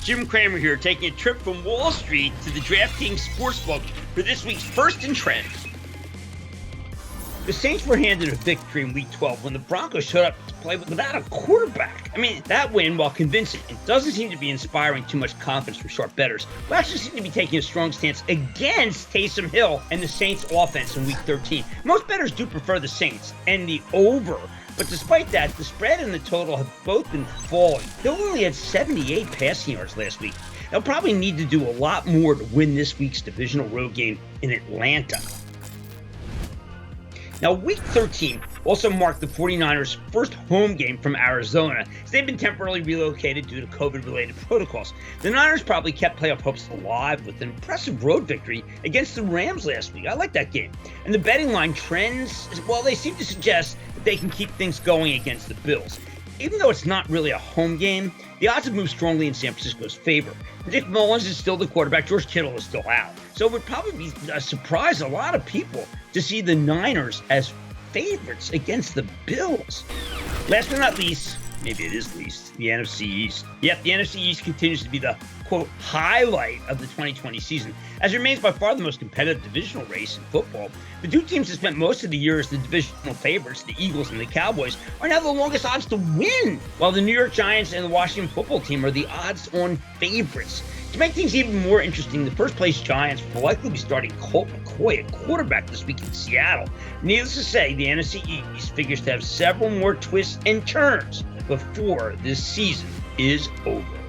Jim Cramer here, taking a trip from Wall Street to the DraftKings Sportsbook for this week's First and Trend. The Saints were handed a victory in Week 12 when the Broncos showed up to play without a quarterback. That win, while convincing, doesn't seem to be inspiring too much confidence for sharp bettors, who actually seem to be taking a strong stance against Taysom Hill and the Saints offense in Week 13. Most bettors do prefer the Saints and the over, but despite that, the spread and the total have both been falling. Hill only had 78 passing yards last week. They'll probably need to do a lot more to win this week's divisional road game in Atlanta. Now, Week 13 also marked the 49ers' first home game from Arizona, as they've been temporarily relocated due to COVID-related protocols. The Niners probably kept playoff hopes alive with an impressive road victory against the Rams last week. I like that game. And the betting line trends, well, they seem to suggest that they can keep things going against the Bills. Even though it's not really a home game, the odds have moved strongly in San Francisco's favor. Nick Mullins is still the quarterback. George Kittle is still out. So it would probably be a surprise to a lot of people to see the Niners as favorites against the Bills. Last but not least, maybe it is least, the NFC East. Yep, the NFC East continues to be the, quote, highlight of the 2020 season, as it remains by far the most competitive divisional race in football. The two teams that spent most of the year as the divisional favorites, the Eagles and the Cowboys, are now the longest odds to win, while the New York Giants and the Washington football team are the odds-on favorites. To make things even more interesting, the first-place Giants will likely be starting Colt McCoy at quarterback this week in Seattle. Needless to say, the NFC East figures to have several more twists and turns before this season is over.